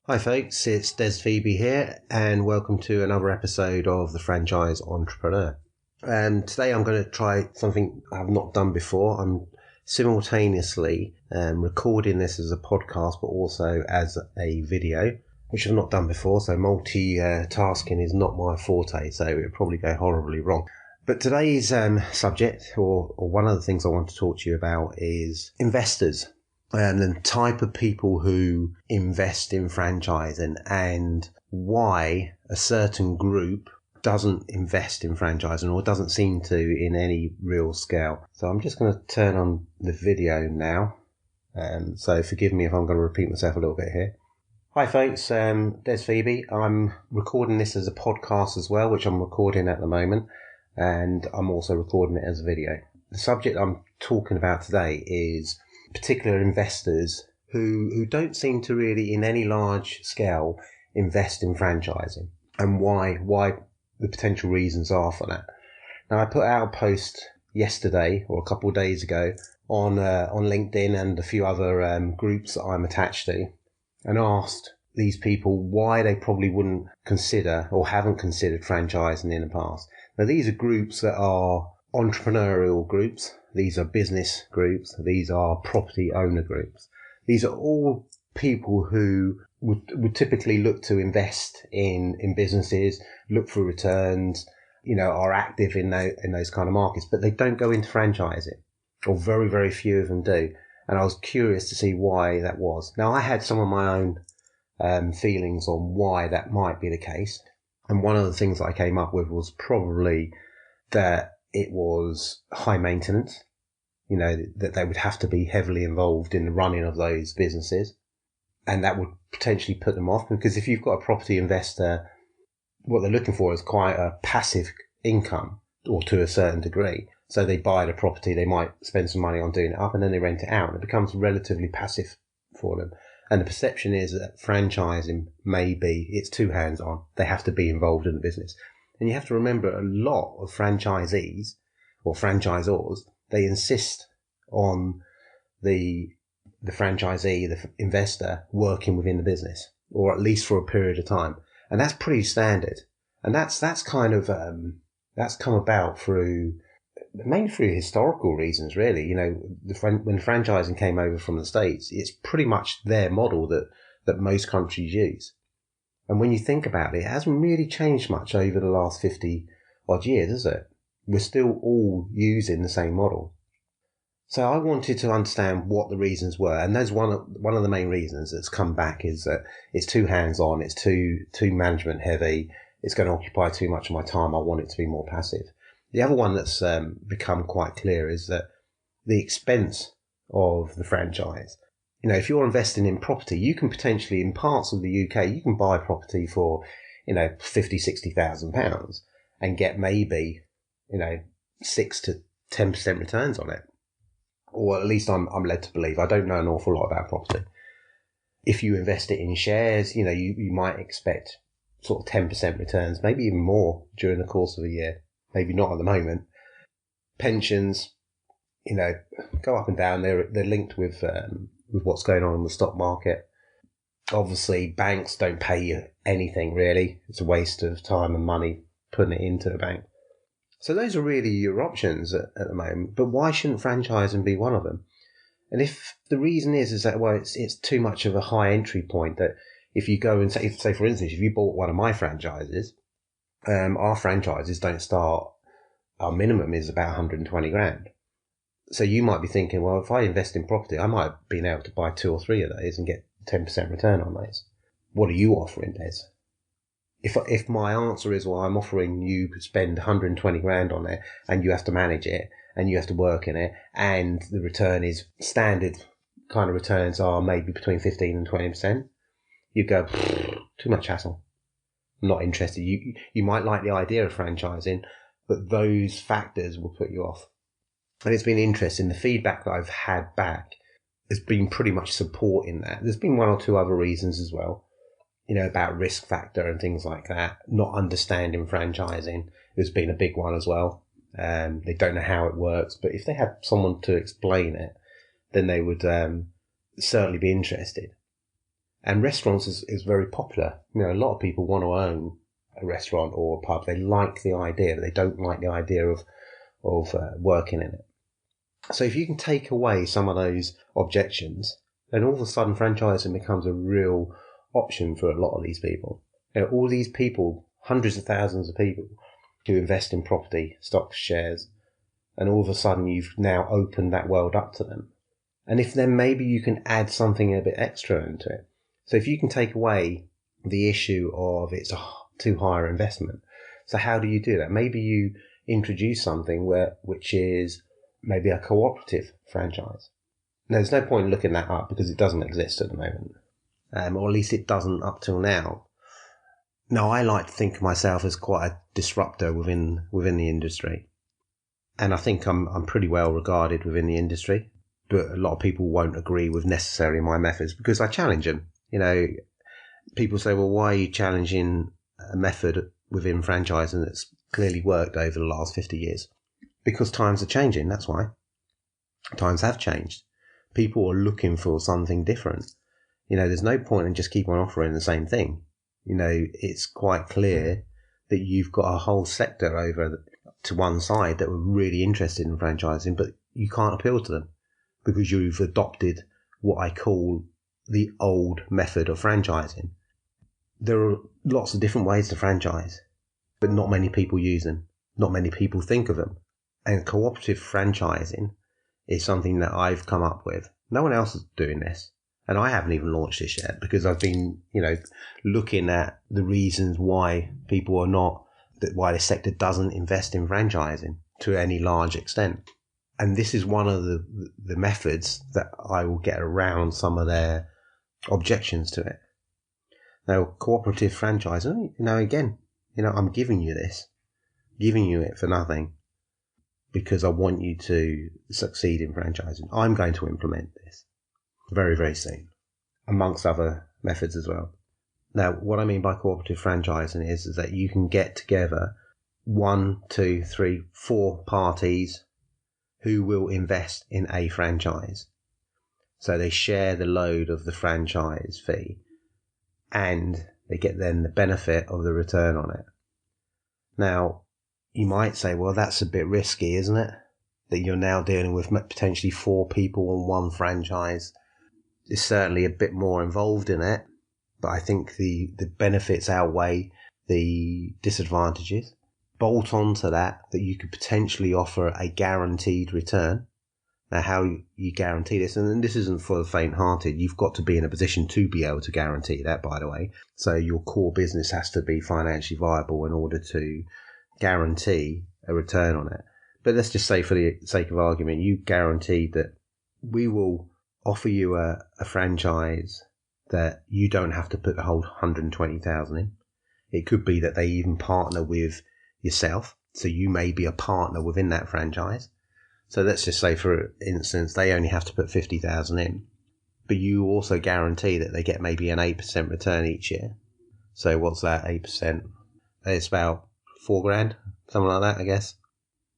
Hi folks, it's Des Phoebe here and welcome to another episode of The Franchise Entrepreneur. Today I'm going to try something I've not done before. I'm simultaneously recording this as a podcast but also as a video, which I've not done before, so multitasking is not my forte, so it would probably go horribly wrong. But today's subject, or one of the things I want to talk to you about, is investors. And the type of people who invest in franchising and why a certain group doesn't invest in franchising or doesn't seem to in any real scale. So I'm just going to turn on the video now. So forgive me if I'm going to repeat myself a little bit here. Hi folks, Des Phoebe. I'm recording this as a podcast as well, which I'm recording at the moment. And I'm also recording it as a video. The subject I'm talking about today is particular investors who don't seem to really in any large scale invest in franchising, and why the potential reasons are for that. Now, I put out a post yesterday or a couple of days ago on LinkedIn and a few other groups that I'm attached to, and asked these people why they probably wouldn't consider or haven't considered franchising in the past. Now, these are groups that are entrepreneurial groups. These are business groups. These are property owner groups. These are all people who would typically look to invest in businesses, look for returns, are active in those kind of markets, but they don't go into franchising, or very, very few of them do. And I was curious to see why that was. Now, I had some of my own feelings on why that might be the case. And one of the things that I came up with was probably that it was high maintenance, that they would have to be heavily involved in the running of those businesses. And that would potentially put them off, because if you've got a property investor, what they're looking for is quite a passive income, or to a certain degree. So they buy the property, they might spend some money on doing it up, and then they rent it out, and it becomes relatively passive for them. And the perception is that franchising it's too hands-on. They have to be involved in the business. And you have to remember, a lot of franchisees or franchisors, they insist on the franchisee, the investor, working within the business, or at least for a period of time. And that's pretty standard. And that's kind of, that's come about mainly through historical reasons, really. When franchising came over from the States, it's pretty much their model that most countries use. And when you think about it, it hasn't really changed much over the last 50 odd years, has it? We're still all using the same model. So I wanted to understand what the reasons were. And there's one of the main reasons that's come back is that it's too hands-on, it's too management heavy, it's going to occupy too much of my time, I want it to be more passive. The other one that's become quite clear is that the expense of the franchise. If you're investing in property, you can potentially, in parts of the UK, you can buy property for, 50, 60,000 pounds and get maybe, 6 to 10% returns on it. Or at least I'm led to believe. I don't know an awful lot about property. If you invest it in shares, you might expect sort of 10% returns, maybe even more during the course of a year. Maybe not at the moment. Pensions, go up and down. They're linked with what's going on in the stock market. Obviously, banks don't pay you anything, really. It's a waste of time and money putting it into the bank. So those are really your options at the moment. But why shouldn't franchising be one of them? And if the reason is that, well, it's too much of a high entry point, that if you go and say for instance, if you bought one of my franchises, our franchises don't start, our minimum is about 120 grand. So you might be thinking, well, if I invest in property, I might have been able to buy 2 or 3 of those and get 10% return on those. What are you offering, Des? If my answer is, well, I'm offering you to spend 120 grand on it and you have to manage it and you have to work in it, and the return is standard kind of returns are maybe between 15 and 20%, you go, too much hassle. I'm not interested. You might like the idea of franchising, but those factors will put you off. And it's been interesting. The feedback that I've had back has been pretty much supporting that. There's been 1 or 2 other reasons as well, about risk factor and things like that. Not understanding franchising has been a big one as well. They don't know how it works, but if they had someone to explain it, then they would certainly be interested. And restaurants is very popular. A lot of people want to own a restaurant or a pub. They like the idea, but they don't like the idea of working in it. So if you can take away some of those objections, then all of a sudden franchising becomes a real option for a lot of these people. All these people, hundreds of thousands of people who invest in property, stocks, shares, and all of a sudden you've now opened that world up to them. And if then maybe you can add something a bit extra into it. So if you can take away the issue of it's a too high an investment. So how do you do that? Maybe you introduce something which is maybe a cooperative franchise. Now, there's no point looking that up because it doesn't exist at the moment. Or at least it doesn't up till now. Now, I like to think of myself as quite a disruptor within the industry. And I think I'm pretty well regarded within the industry. But a lot of people won't agree with necessarily my methods because I challenge them. People say, well, why are you challenging a method within franchising that's clearly worked over the last 50 years? Because times are changing, that's why. Times have changed. People are looking for something different. There's no point in just keep on offering the same thing. It's quite clear that you've got a whole sector over to one side that were really interested in franchising, but you can't appeal to them because you've adopted what I call the old method of franchising. There are lots of different ways to franchise, but not many people use them. Not many people think of them. And cooperative franchising is something that I've come up with. No one else is doing this. And I haven't even launched this yet because I've been, looking at the reasons why people are not, why the sector doesn't invest in franchising to any large extent. And this is one of the methods that I will get around some of their objections to it. Now, cooperative franchising, I'm giving you it for nothing because I want you to succeed in franchising. I'm going to implement this very, very soon, amongst other methods as well. Now, what I mean by cooperative franchising is that you can get together 1, 2, 3, 4 parties who will invest in a franchise. So they share the load of the franchise fee and they get then the benefit of the return on it. Now, you might say, well, that's a bit risky, isn't it? That you're now dealing with potentially 4 people on one franchise. There's certainly a bit more involved in it, but I think the benefits outweigh the disadvantages. Bolt on to that you could potentially offer a guaranteed return. Now, how you guarantee this, and this isn't for the faint-hearted, you've got to be in a position to be able to guarantee that, by the way. So your core business has to be financially viable in order to guarantee a return on it. But let's just say, for the sake of argument, you guarantee that we will offer you a franchise that you don't have to put the whole 120,000 in. It could be that they even partner with yourself, so you may be a partner within that franchise. So let's just say, for instance, they only have to put 50,000 in, but you also guarantee that they get maybe an 8% return each year. So what's that, 8%? It's about $4,000, something like that, I guess.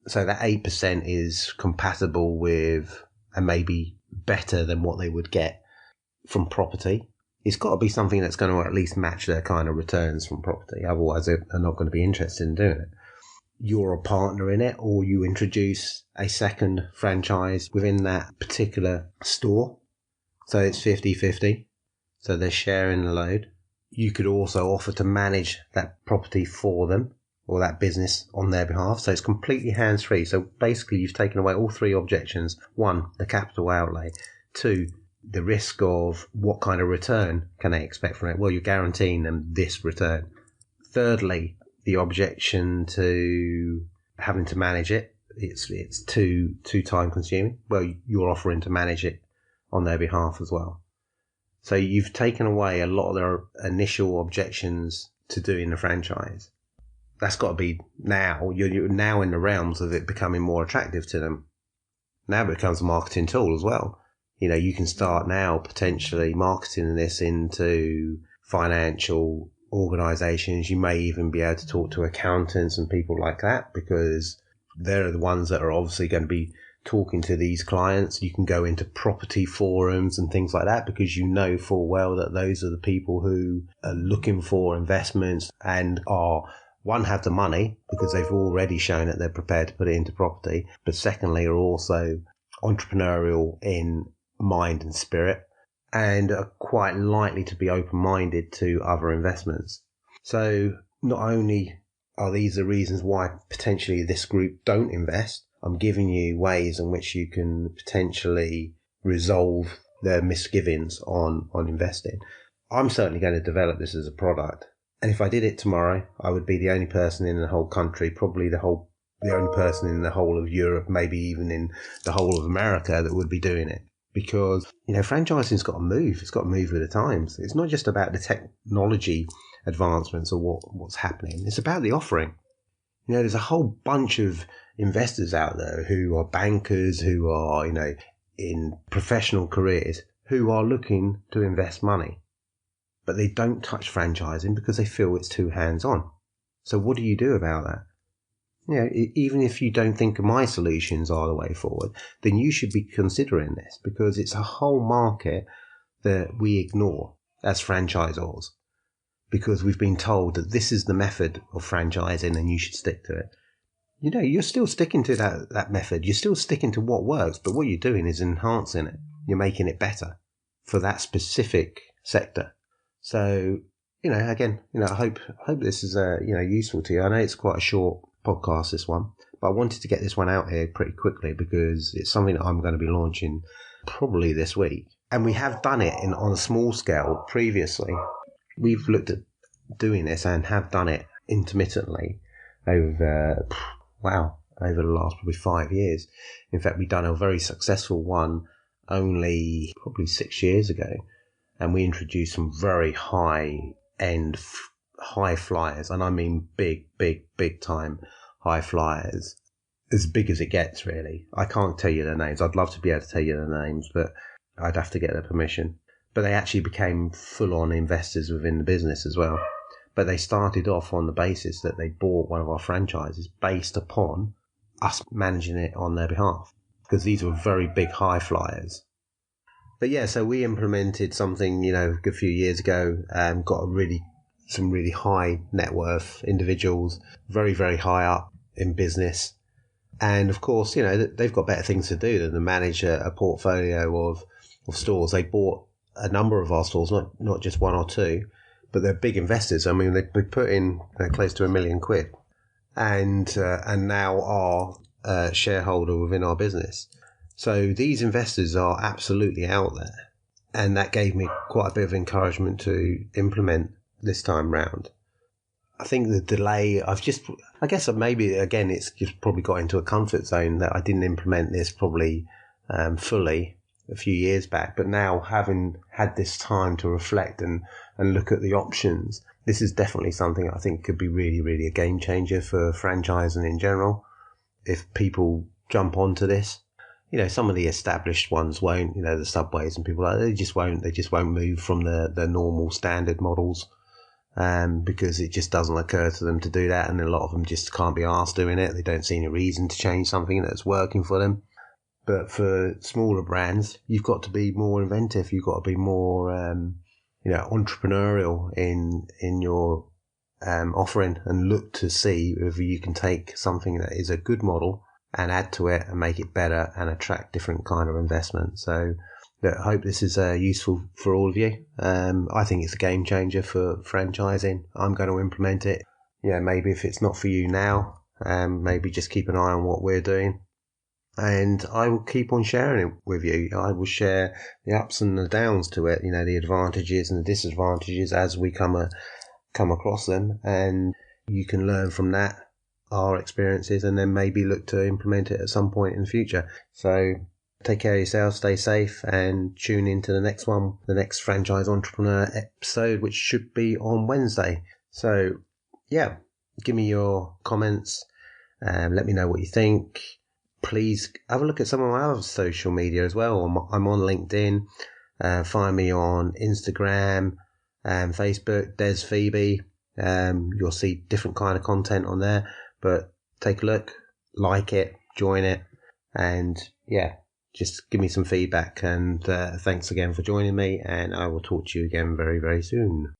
So that 8% is compatible with, and maybe better than what they would get from property. It's got to be something that's going to at least match their kind of returns from property. Otherwise, they're not going to be interested in doing it. You're a partner in it, or you introduce a second franchise within that particular store. So it's 50-50. So they're sharing the load. You could also offer to manage that property for them or that business on their behalf. So it's completely hands-free. So basically, you've taken away all 3 objections. 1, the capital outlay. 2, the risk of what kind of return can they expect from it. Well, you're guaranteeing them this return. Thirdly, the objection to having to manage it. It's too time consuming. Well, you're offering to manage it on their behalf as well. So you've taken away a lot of their initial objections to doing the franchise. That's got to be now. You're now in the realms of it becoming more attractive to them. Now it becomes a marketing tool as well. You can start now potentially marketing this into financial organisations. You may even be able to talk to accountants and people like that, because they're the ones that are obviously going to be talking to these clients. You can go into property forums and things like that because you know full well that those are the people who are looking for investments and are, one, have the money because they've already shown that they're prepared to put it into property, but secondly are also entrepreneurial in mind and spirit and are quite likely to be open-minded to other investments. So not only are these the reasons why potentially this group don't invest, I'm giving you ways in which you can potentially resolve their misgivings on investing. I'm certainly going to develop this as a product. And if I did it tomorrow, I would be the only person in the whole country, probably the only person in the whole of Europe, maybe even in the whole of America that would be doing it. Because, franchising's got to move. It's got to move with the times. It's not just about the technology advancements or what's happening. It's about the offering. There's a whole bunch of investors out there who are bankers, who are, in professional careers, who are looking to invest money. But they don't touch franchising because they feel it's too hands-on. So what do you do about that? Even if you don't think my solutions are the way forward, then you should be considering this because it's a whole market that we ignore as franchisors because we've been told that this is the method of franchising and you should stick to it. You're still sticking to that method. You're still sticking to what works, but what you're doing is enhancing it. You're making it better for that specific sector. So, again, I hope this is, useful to you. I know it's quite a short podcast, this one, but I wanted to get this one out here pretty quickly because it's something that I'm going to be launching probably this week. And we have done it on a small scale previously. We've looked at doing this and have done it intermittently over the last probably 5 years. In fact, we've done a very successful one only probably 6 years ago. And we introduced some very high-end, high flyers. And I mean big, big, big time high flyers. As big as it gets, really. I can't tell you their names. I'd love to be able to tell you their names, but I'd have to get their permission. But they actually became full-on investors within the business as well. But they started off on the basis that they bought one of our franchises based upon us managing it on their behalf. Because these were very big high flyers. But yeah, so we implemented something, a good few years ago, got some really high net worth individuals, very, very high up in business. And of course, they've got better things to do than to manage a portfolio of stores. They bought a number of our stores, not just one or two, but they're big investors. I mean, they put in close to £1 million and now are a shareholder within our business. So these investors are absolutely out there. And that gave me quite a bit of encouragement to implement this time round. I think the delay, I guess maybe, again, it's just probably got into a comfort zone that I didn't implement this probably fully a few years back. But now, having had this time to reflect and look at the options, this is definitely something I think could be really, really a game changer for franchising in general. If people jump onto this, some of the established ones won't, the Subways and people like that, they just won't move from the normal standard models. Because it just doesn't occur to them to do that, and a lot of them just can't be asked doing it. They don't see any reason to change something that's working for them. But for smaller brands, you've got to be more inventive. You've got to be more, entrepreneurial in your offering, and look to see whether you can take something that is a good model and add to it and make it better and attract different kind of investment. So I hope this is useful for all of you. I think it's a game changer for franchising. I'm going to implement it. Maybe if it's not for you now, maybe just keep an eye on what we're doing. And I will keep on sharing it with you. I will share the ups and the downs to it, the advantages and the disadvantages as we come across them. And you can learn from that, our experiences, and then maybe look to implement it at some point in the future. So take care of yourself, stay safe, and tune into the next one, the next Franchise Entrepreneur episode, which should be on Wednesday. So, yeah, give me your comments. Let me know what you think. Please have a look at some of my other social media as well. I'm on LinkedIn. Find me on Instagram and Facebook, Des Phoebe. You'll see different kind of content on there. But take a look, like it, join it, and yeah, just give me some feedback. And thanks again for joining me. And I will talk to you again very, very soon.